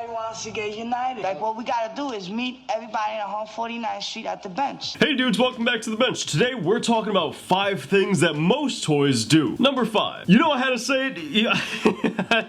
everybody wants to get united. Like, what we gotta do is meet everybody on 149th Street at the bench. Hey dudes, welcome back to the bench. Today we're talking about 5 things that most toys do. Number 5. You know I had to say it? Yeah.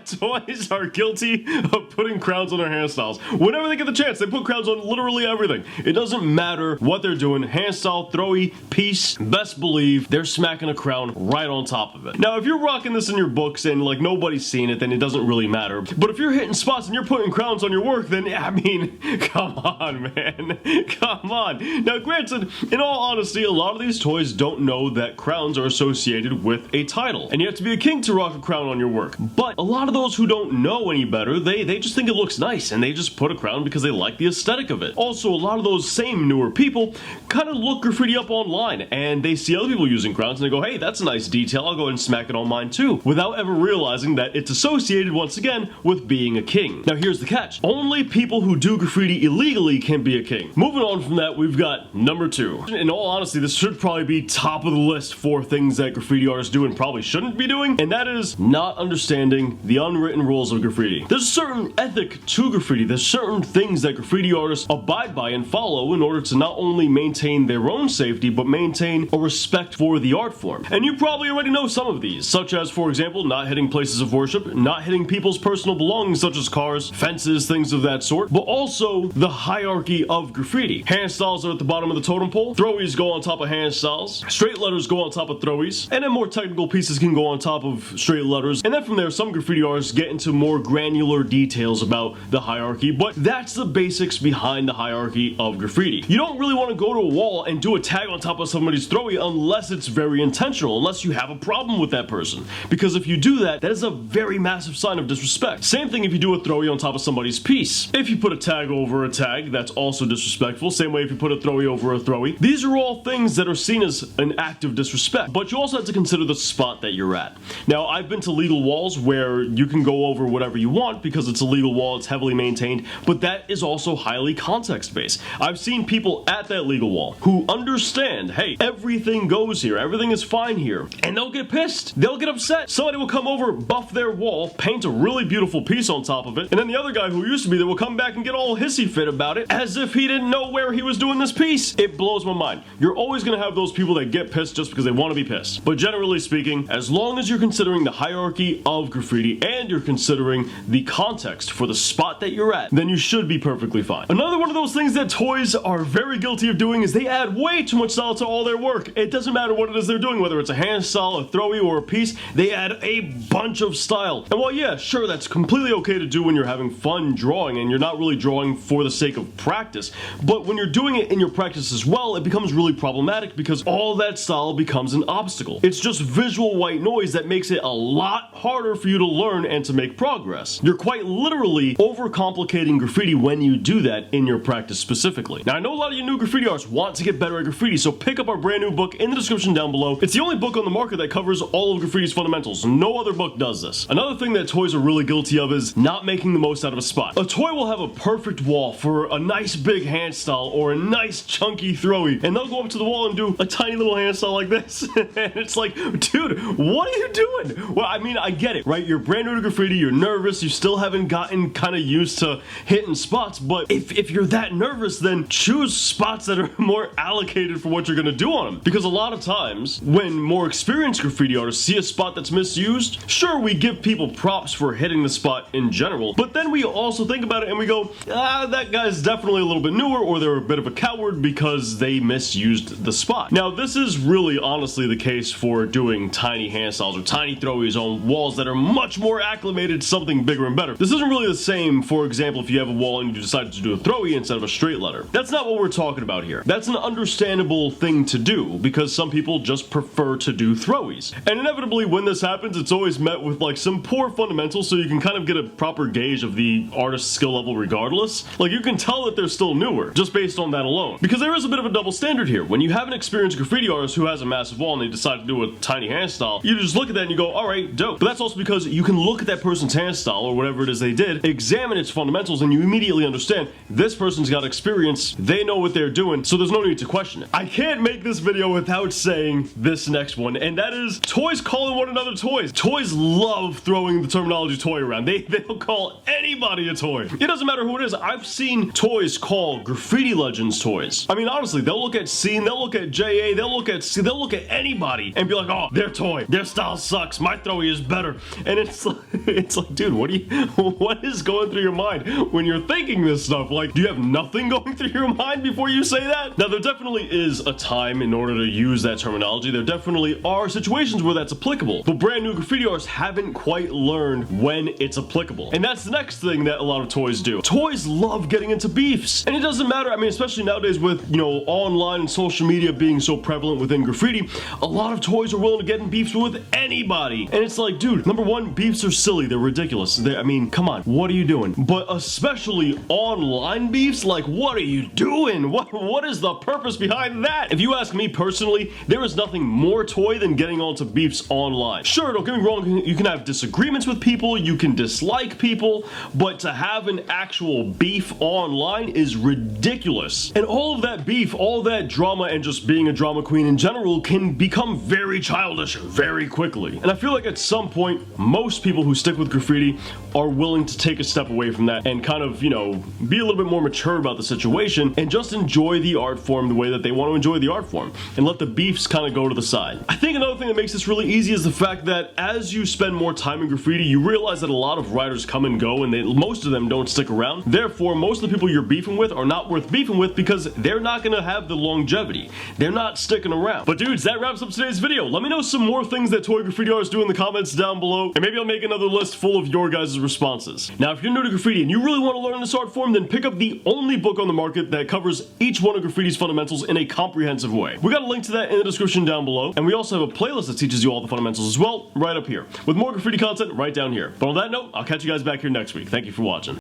Toys are guilty of putting crowns on their hairstyles. Whenever they get the chance, they put crowns on literally everything. It doesn't matter what they're doing. Hairstyle, throwy, piece, best believe they're smacking a crown right on top of it. Now, if you're rocking this in your books and like nobody's seeing it, then it doesn't really matter. But if you're hitting spots and you're putting crowns on your work, then I mean, come on, man. Come on. Now, granted, in all honesty, a lot of these toys don't know that crowns are associated with a title. And you have to be a king to rock a crown on your work. But a lot of those who don't know any better, they just think it looks nice and they just put a crown because they like the aesthetic of it. Also, a lot of those same newer people kind of look graffiti up online and they see other people using crowns and they go, hey, that's a nice detail, I'll go ahead and smack it on mine too, without ever realizing that it's associated once again with being a king. Now here's the catch. Only people who do graffiti illegally can be a king. Moving on from that, we've got number 2. In all honesty, this should probably be top of the list for things that graffiti artists do and probably shouldn't be doing, and that is not understanding the unwritten rules of graffiti. There's a certain ethic to graffiti. There's certain things that graffiti artists abide by and follow in order to not only maintain their own safety, but maintain a respect for the art form. And you probably already know some of these, such as, for example, not hitting places of worship, not hitting people's personal belongings such as cars, fences, things of that sort, but also the hierarchy of graffiti. Hairstyles are at the bottom of the totem pole, throwies go on top of hairstyles, straight letters go on top of throwies, and then more technical pieces can go on top of straight letters, and then from there some graffiti artists get into more granular details about the hierarchy, but that's the basics behind the hierarchy of graffiti. You don't really want to go to a wall and do a tag on top of somebody's throwy unless it's very intentional, unless you have a problem with that person, because if you do that, that is a very massive sign of disrespect. Same thing if you do a throwy on top of somebody's piece. If you put a tag over a tag, that's also disrespectful. Same way if you put a throwy over a throwy. These are all things that are seen as an act of disrespect, but you also have to consider the spot that you're at. Now, I've been to legal walls where you can go over whatever you want because it's a legal wall, it's heavily maintained, but that is also highly context-based. I've seen people at that legal wall who understand, hey, everything goes here, everything is fine here, and they'll get pissed, they'll get upset. Somebody will come over, buff their wall, paint a really beautiful piece on top of it, and then the other guy who used to be there will come back and get all hissy fit about it as if he didn't know where he was doing this piece. It blows my mind. You're always gonna have those people that get pissed just because they want to be pissed. But generally speaking, as long as you're considering the hierarchy of graffiti and you're considering the context for the spot that you're at, then you should be perfectly fine. Another one of those things that toys are very guilty of doing is they add way too much style to all their work. It doesn't matter what it is they're doing, whether it's a hairstyle, a throwy, or a piece, they add a bunch of style. And while yeah, sure, that's completely okay to do when you're having fun drawing and you're not really drawing for the sake of practice, but when you're doing it in your practice as well, it becomes really problematic because all that style becomes an obstacle. It's just visual white noise that makes it a lot harder for you to learn and to make progress. You're quite literally overcomplicating graffiti when you do that in your practice specifically. Now, I know a lot of you new graffiti artists want to get better at graffiti, so pick up our brand new book in the description down below. It's the only book on the market that covers all of graffiti's fundamentals. No other book does this. Another thing that toys are really guilty of is not making the most out of a spot. A toy will have a perfect wall for a nice big hand style or a nice chunky throwy, and they'll go up to the wall and do a tiny little hand style like this. And it's like, dude, what are you doing? Well, I mean, I get it, right? You're brand new to graffiti, you're nervous, you still haven't gotten kind of used to hitting spots, but if you're that nervous, then choose spots that are more allocated for what you're gonna do on them. Because a lot of times, when more experienced graffiti artists see a spot that's misused, sure, we give people props for hitting the spot in general, but then we also think about it and we go, that guy's definitely a little bit newer, or they're a bit of a coward because they misused the spot. Now, this is really honestly the case for doing tiny handstyles or tiny throwies on walls that are much more acclimated to something bigger and better. This isn't really the same, for example, if you have a wall and you decide to do a throwy instead of a straight letter. That's not what we're talking about here. That's an understandable thing to do because some people just prefer to do throwies. And inevitably when this happens, it's always met with like some poor fundamentals, so you can kind of get a proper gauge of the artist's skill level regardless. Like, you can tell that they're still newer just based on that alone. Because there is a bit of a double standard here. When you have an experienced graffiti artist who has a massive wall and they decide to do a tiny hand style, you just look at that and you go, alright, dope. But that's also because you can look at that person's hand style or whatever it is they did, examine its fundamentals, and you immediately understand this person's got experience, they know what they're doing, so there's no need to question it. I can't make this video without saying this next one, and that is toys calling one another toys. Toys love throwing the terminology toy around. They'll call any anybody a toy. It doesn't matter who it is. I've seen toys called Graffiti Legends toys. I mean, honestly, they'll look at Scene, they'll look at JA, they'll look at anybody and be like, oh, their toy, their style sucks, my throwy is better. And it's like, dude, what is going through your mind when you're thinking this stuff? Like, do you have nothing going through your mind before you say that? Now, there definitely is a time in order to use that terminology. There definitely are situations where that's applicable, but brand new graffiti artists haven't quite learned when it's applicable. And that's the next thing that a lot of toys do. Toys love getting into beefs, and it doesn't matter. I mean, especially nowadays with, you know, online and social media being so prevalent within graffiti, a lot of toys are willing to get in beefs with anybody. And it's like, dude, number one, beefs are silly, they're ridiculous. I mean, come on, what are you doing? But especially online beefs, like, what are you doing? What is the purpose behind that? If you ask me personally, there is nothing more toy than getting onto beefs online. Sure, don't get me wrong, you can have disagreements with people, you can dislike people, but to have an actual beef online is ridiculous. And all of that beef, all that drama, and just being a drama queen in general can become very childish very quickly. And I feel like at some point, most people who stick with graffiti are willing to take a step away from that and kind of, you know, be a little bit more mature about the situation and just enjoy the art form the way that they want to enjoy the art form and let the beefs kind of go to the side. I think another thing that makes this really easy is the fact that as you spend more time in graffiti, you realize that a lot of writers come and go and most of them don't stick around. Therefore, most of the people you're beefing with are not worth beefing with because they're not going to have the longevity. They're not sticking around. But dudes, that wraps up today's video. Let me know some more things that toy graffiti artists do in the comments down below, and maybe I'll make another list full of your guys' responses. Now, if you're new to graffiti and you really want to learn this art form, then pick up the only book on the market that covers each one of graffiti's fundamentals in a comprehensive way. We got a link to that in the description down below, and we also have a playlist that teaches you all the fundamentals as well, right up here, with more graffiti content right down here. But on that note, I'll catch you guys back here next week. Thank you for watching.